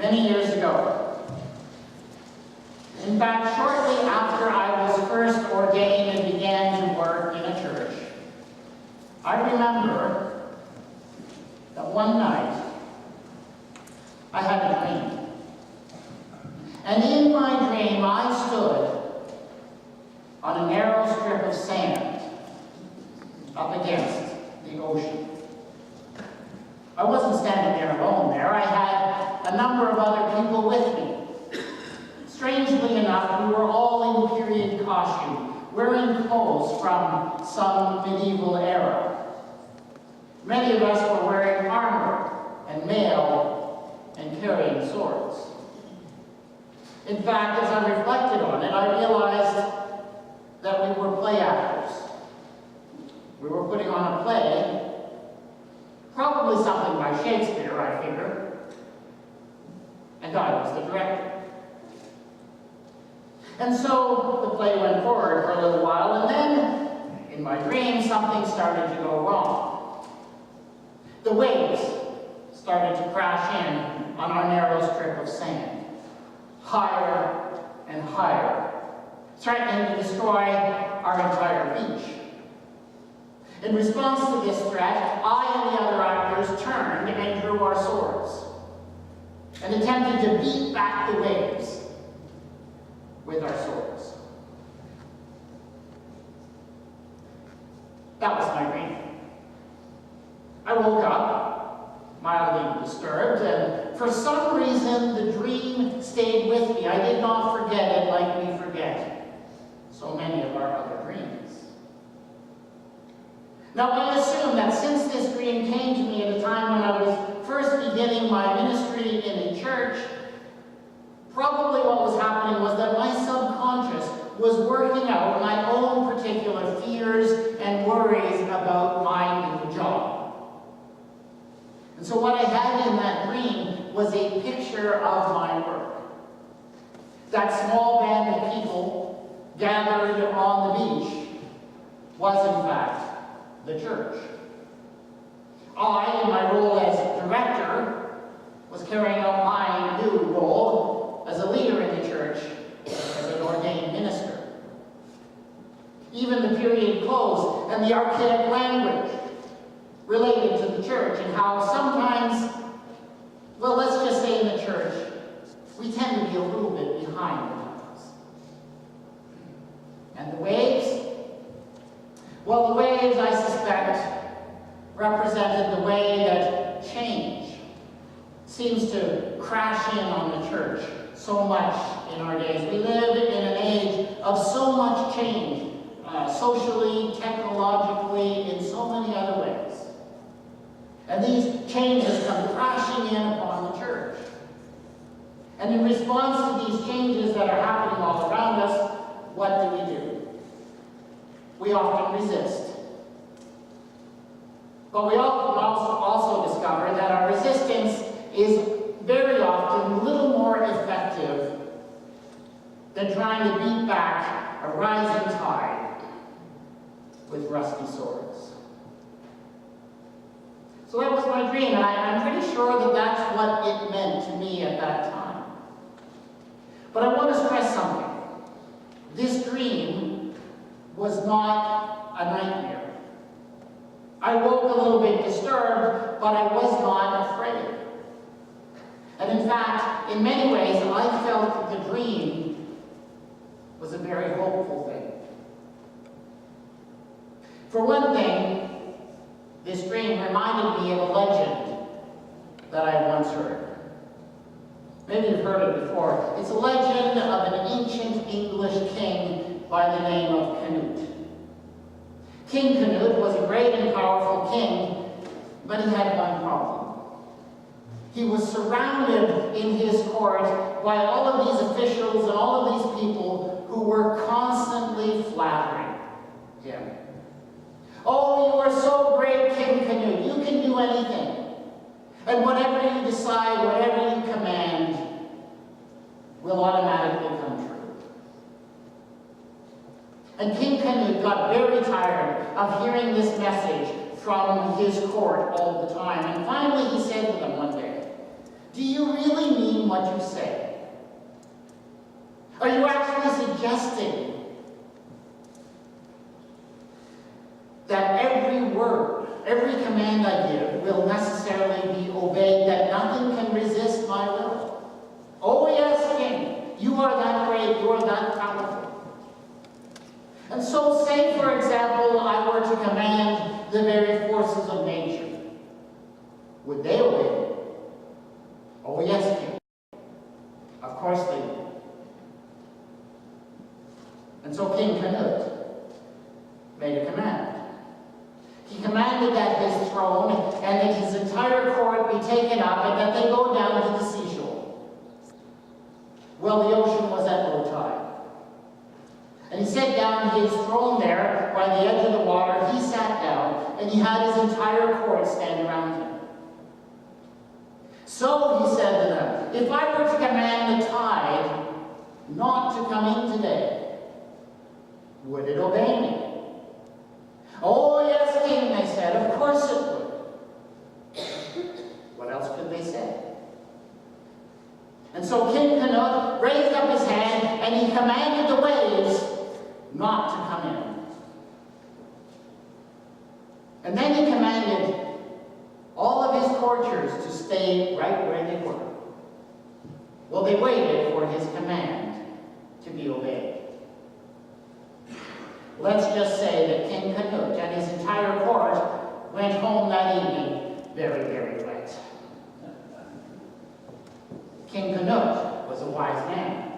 many years ago. In fact, shortly after I was first ordained and began to work in a church, I remember that one night I had a dream. And in my dream, I stood on a narrow strip of sand up against the ocean. I wasn't standing there alone there. I had a number of other people with me. Strangely enough, we were all in period costume, wearing clothes from some medieval era. Many of us were wearing armor and mail and carrying swords. In fact, as I reflected on it, I realized that we were play actors. We were putting on a play, probably something by Shakespeare, I figure, and I was the director. And so the play went forward for a little while, and then, in my dream, something started to go wrong. The waves started to crash in on our narrow strip of sand, higher and higher, threatening to destroy our entire beach. In response to this threat, I and the other actors turned and drew our swords and attempted to beat back the waves with our swords. That was my dream. I woke up, mildly disturbed, and for some reason the dream stayed with me. I did not forget it like we forget so many of our other dreams. Now, I assume that since this dream came to me at a time when I was first beginning my ministry in a church, probably what was happening was that my subconscious was working out my own particular fears and worries about my new job. And so what I had in that dream was a picture of my work. That small band of people gathered on the beach was, in fact, the church. I, in my role as director, was carrying out my new role as a leader in the church, as an ordained minister. Even the period clothes and the archaic language related to the church, and how sometimes, well, let's just say in the church, we tend to be a little bit behind the times. And the waves? Well, the waves, I suspect, represented the way that change seems to crash in on the church so much in our days. We live in an age of so much change, socially, technologically, in so many other ways. And these changes come crashing in upon the church. And in response to these changes that are happening all around us, what do? We often resist. But we often also discover that our resistance is very often little more effective than trying to beat back a rising tide with rusty swords. So that was my dream, and I'm pretty sure that that's what it meant to me at that time. But I want to stress something. This dream was not a nightmare. I woke a little bit disturbed, but I was not afraid. And in fact, in many ways, I felt the dream was a very hopeful thing. For one thing, this dream reminded me of a legend that I once heard. Maybe you've heard it before. It's a legend of an ancient English king by the name of Canute. King Canute was a great and powerful king, but he had one problem. He was surrounded in his court by all of these officials and all of these people who were constantly flattering him. Oh, you are so great, King Canute. You can do anything. And whatever you decide, whatever you command, will automatically come true. And King Canute got very tired of hearing this message from his court all the time. And finally he said to them one day, Do you really mean what you say? Are you actually suggesting that every word, every command I give will necessarily be obeyed, that nothing can resist my will? Oh yes, King, you are that great, you are that powerful. And so say, for example, I were to command the very forces of nature. Would they obey me? Oh yes, King. Of course they would. And so King Canute made a command. He commanded that his throne and that his entire court be taken up and that they go down to the seashore. Well, the ocean was at low tide. And he set down his throne there by the edge of the water. He sat down and he had his entire court stand around him. So he said to them, if I were to command the tide not to come in today, would it obey me? Oh, yes, King, they said. Of course it would. What else could they say? And so King Canute raised up his hand and he commanded the waves not to come in. And then he commanded all of his courtiers to stay right where they were. Well, they waited for his command to be obeyed. Let's just say that King Canute and his entire court went home that evening very, very late. King Canute was a wise man.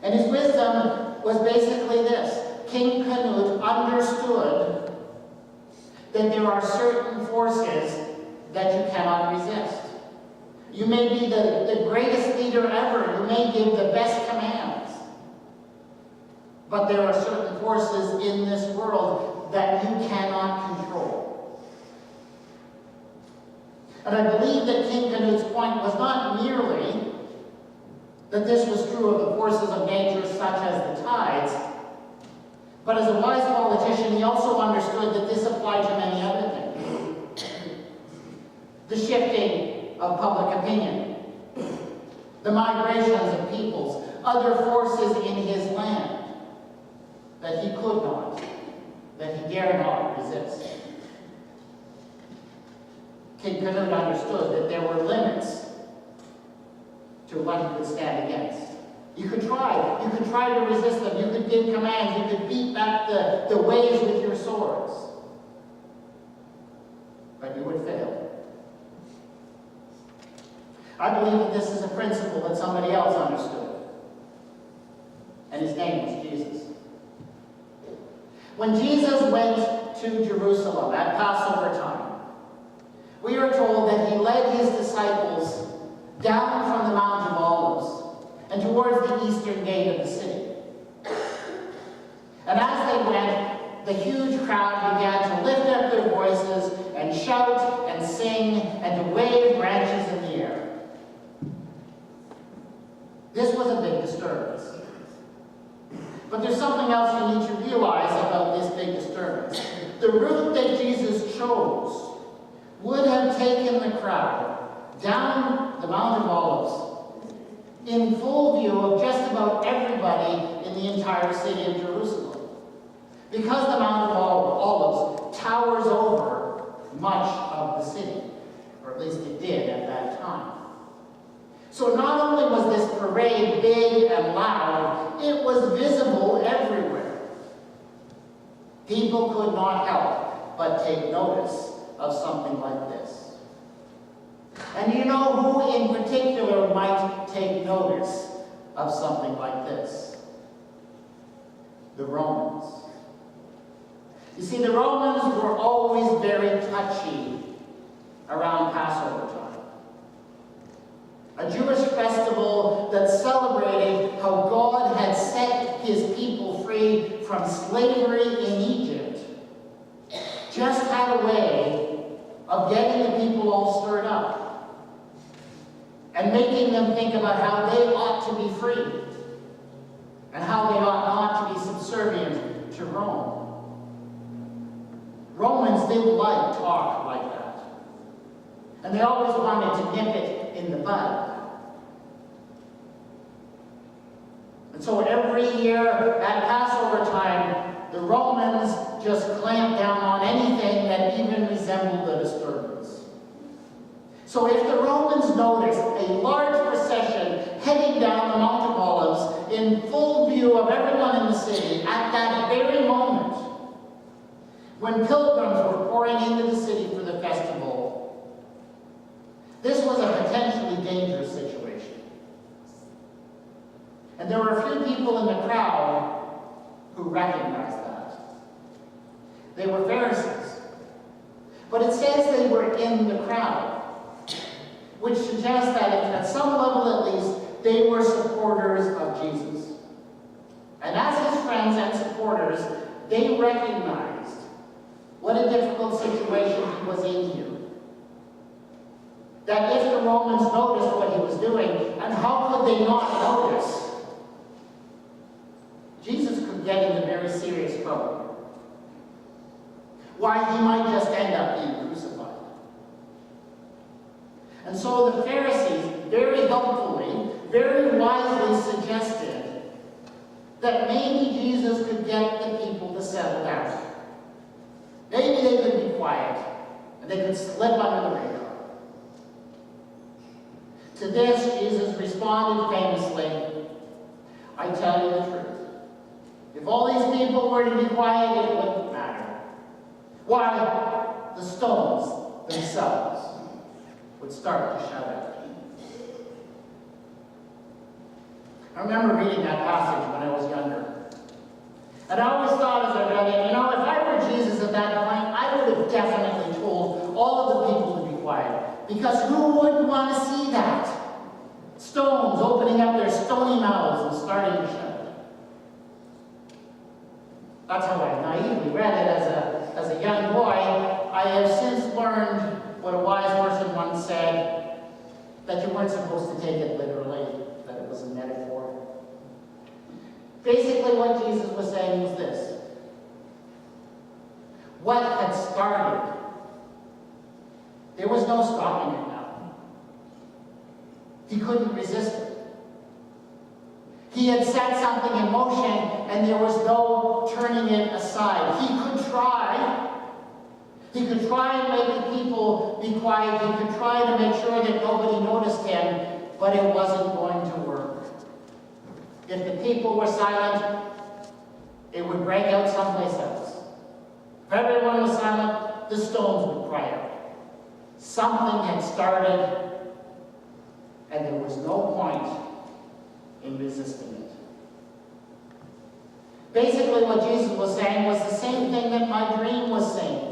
And his wisdom was basically this. King Canute understood that there are certain forces that you cannot resist. You may be the greatest leader ever. You may give the best commands. But there are certain forces in this world that you cannot control. And I believe that King Canute's point was not merely that this was true of the forces of nature such as the tides, but as a wise politician, he also understood that this applied to many other things. The shifting of public opinion, the migrations of peoples, other forces in his land that he could not, that he dare not resist. King Canute understood that there were limits to what he could stand against. You could try to resist them, you could give commands, you could beat back the waves with your swords. But you would fail. I believe that this is a principle that somebody else understood. And his name was Jesus. When Jesus went to Jerusalem at Passover time, we are told that he led his disciples down from the Mount of Olives and towards the eastern gate of the city. And as they went, the huge crowd began to lift up their voices and shout and sing and to wave branches in the air. This was a big disturbance. But there's something else you need to realize about this big disturbance. The route that Jesus chose would have taken the crowd down the Mount of Olives in full view of just about everybody in the entire city of Jerusalem. Because the Mount of Olives towers over much of the city, or at least it did at that time. So not only was this parade big and loud, it was visible everywhere. People could not help but take notice of something like this. And you know who in particular might take notice of something like this? The Romans. You see, the Romans were always very touchy around Passover time. A Jewish festival that celebrated how God had set his people free from slavery in Egypt, just had a way of getting the people all stirred up and making them think about how they ought to be free and how they ought not to be subservient to Rome. Romans didn't like talk like that. And they always wanted to nip it in the bud. And so every year at Passover time, the Romans just clamped down on anything that even resembled a disturbance. So if the Romans noticed a large procession heading down the Mount of Olives in full view of everyone in the city at that very moment, when pilgrims were pouring into the city for the festival, this was a potentially dangerous situation. And there were a few people in the crowd who recognized that. They were Pharisees. But it says they were in the crowd, which suggests that at some level at least, they were supporters of Jesus. And as his friends and supporters, they recognized what a difficult situation he was in here. That if the Romans noticed what he was doing, and how could they not notice, Jesus could get into very serious trouble. Why, he might just end up being crucified. And so the Pharisees, very helpfully, very wisely suggested that maybe Jesus could get the people to settle down. Maybe they could be quiet, and they could slip under the radar. To this, Jesus responded famously, I tell you the truth. If all these people were to be quiet, it wouldn't matter. Why, the stones themselves would start to shout out. I remember reading that passage when I was younger. And I always thought as I read it, if I were Jesus at that point, I would have definitely told all of the people to be quiet. Because who wouldn't want to see that? Stones opening up their stony mouths and starting to shout. That's how I naively read it as a young boy. I have since learned what a wise person once said, that you weren't supposed to take it literally, that it was a metaphor. Basically what Jesus was saying was this. What had started, there was no stopping it now. He couldn't resist it. He had set something in motion, and there was no turning it aside. He could try. He could try and make the people be quiet. He could try to make sure that nobody noticed him, but it wasn't going to work. If the people were silent, it would break out someplace else. If everyone was silent, the stones would cry out. Something had started, and there was no point in resisting it. Basically, what Jesus was saying was the same thing that my dream was saying.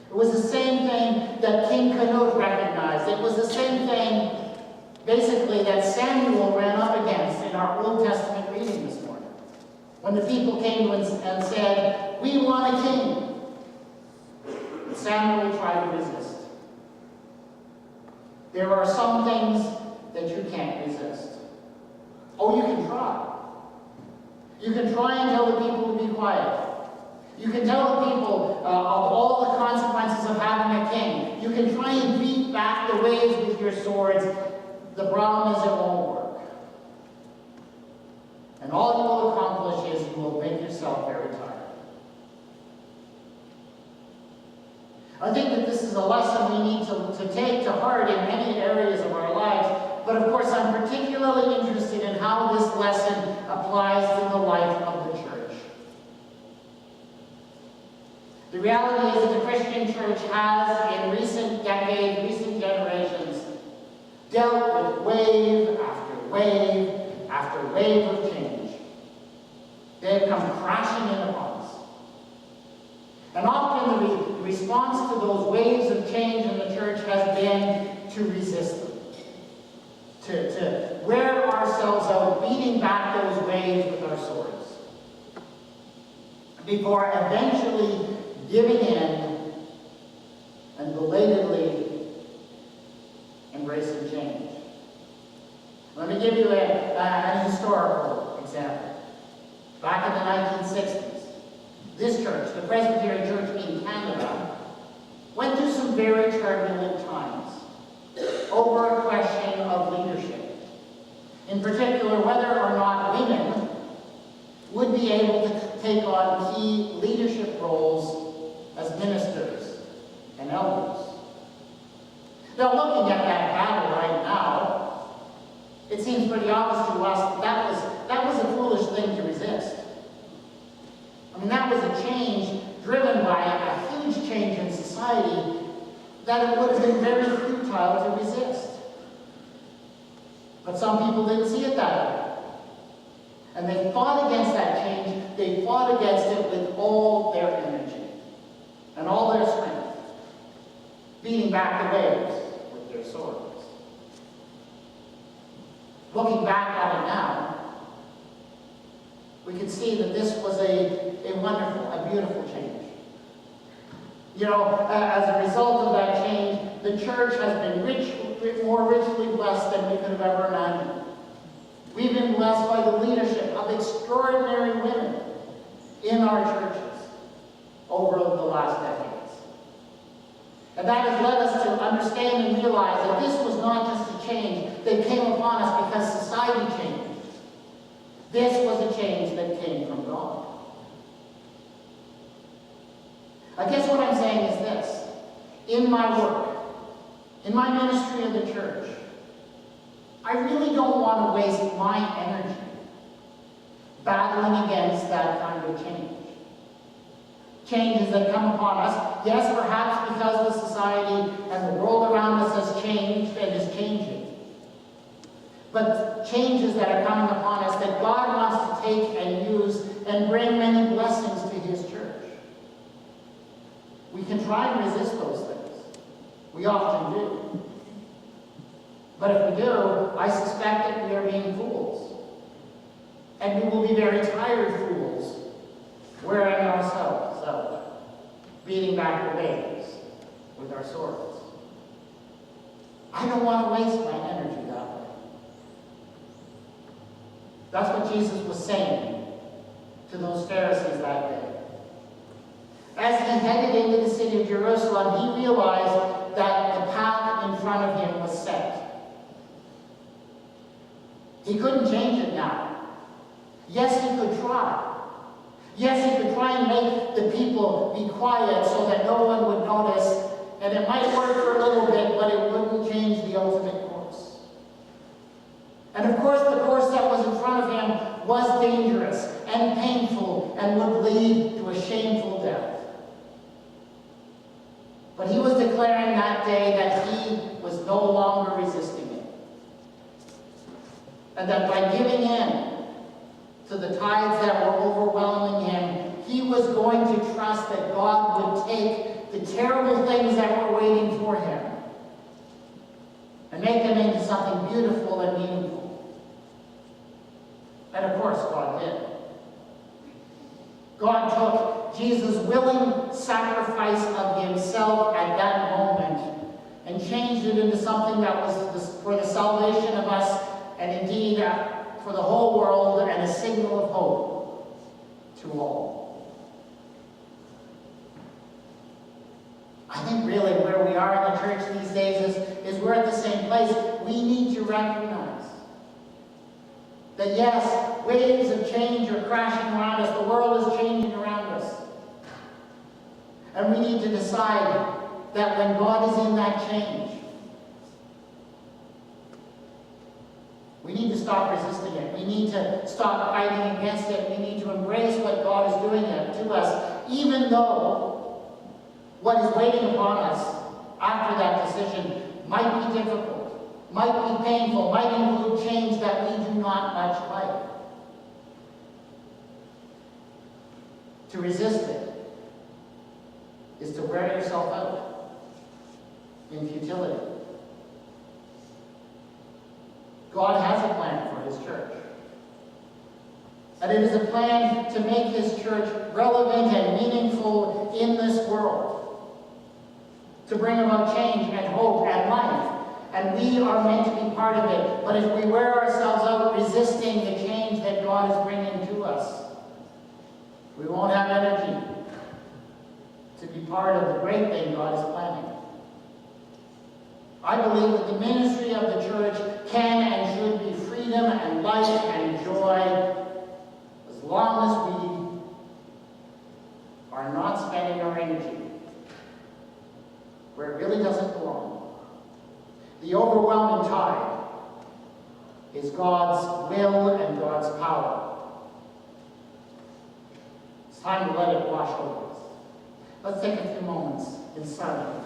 It was the same thing that King Canute recognized. It was the same thing, basically, that Samuel ran up against in our Old Testament reading this morning. When the people came and said, we want a king. Samuel tried to resist. There are some things that you can't resist. Oh, you can try. You can try and tell the people to be quiet. You can tell the people of all the consequences of having a king. You can try and beat back the waves with your swords. The problem is it won't work. And all you will accomplish is you will make yourself very tired. I think that this is a lesson we need to take to heart in many areas of our lives. But of course, I'm particularly interested in how this lesson applies to the life of the church. The reality is that the Christian church has, in recent decades, recent generations, dealt with wave after wave after wave of change. They have come crashing in upon us. And often the response to those waves of change in the church has been to resist them. To wear ourselves out, beating back those waves with our swords, before eventually giving in and belatedly embracing change. Let me give you an historical example. Back in the 1960s, this church, the Presbyterian Church in Canada, went through some very turbulent times. In particular, whether or not women would be able to take on key leadership roles as ministers and elders. Now, looking at that battle right now, it seems pretty obvious to us that was a foolish thing to resist. I mean, that was a change driven by a huge change in society that it would have been very futile to resist. But some people didn't see it that way. And they fought against that change. They fought against it with all their energy and all their strength, beating back the waves with their swords. Looking back at it now, we can see that this was a wonderful, a beautiful change. You know, as a result of that change, the church has been more richly blessed than we could have ever imagined. We've been blessed by the leadership of extraordinary women in our churches over the last decades. And that has led us to understand and realize that this was not just a change that came upon us because society changed. This was a change that came from God. I guess what I'm saying is this. In my work, in my ministry of the church, I really don't want to waste my energy battling against that kind of change. Changes that come upon us, yes, perhaps because the society and the world around us has changed and is changing. But changes that are coming upon us that God wants to take and use and bring many blessings to His church. We can try and resist those things. We often do. But if we do, I suspect that we are being fools. And we will be very tired fools, wearing ourselves out, beating back the waves with our swords. I don't want to waste my energy that way. That's what Jesus was saying to those Pharisees that day. As he headed into the city of Jerusalem, he realized that the path in front of him was set. He couldn't change it now. Yes, he could try. Yes, he could try and make the people be quiet so that no one would notice, and it might work for a little bit, but it wouldn't change the ultimate course. And of course, the course that was in front of him was dangerous and painful and would lead to a shameful death. But he was declaring that day that he was no longer resisting it. And that by giving in to the tides that were overwhelming him, he was going to trust that God would take the terrible things that were waiting for him and make them into something beautiful and meaningful. And of course, God did. God took Jesus' willing sacrifice of himself at that moment and changed it into something that was for the salvation of us, and indeed for the whole world, and a signal of hope to all. I think really where we are in the church these days is we're at the same place. We need to recognize that yes, waves of change are crashing around us. The world is changing around us. And we need to decide that when God is in that change, we need to stop resisting it. We need to stop fighting against it. We need to embrace what God is doing to us, even though what is waiting upon us after that decision might be difficult, might be painful, might include change that we do not much like. To resist it is to wear yourself out in futility. God has a plan for His church. And it is a plan to make His church relevant and meaningful in this world, to bring about change and hope and life. And we are meant to be part of it. But if we wear ourselves out resisting the change that God is bringing to us, we won't have energy to be part of the great thing God is planning. I believe that the ministry of the church can and should be freedom and and joy as long as we are not spending our energy where it really doesn't belong. The overwhelming tide is God's will and God's power. It's time to let it wash over us. Let's take a few moments in silence.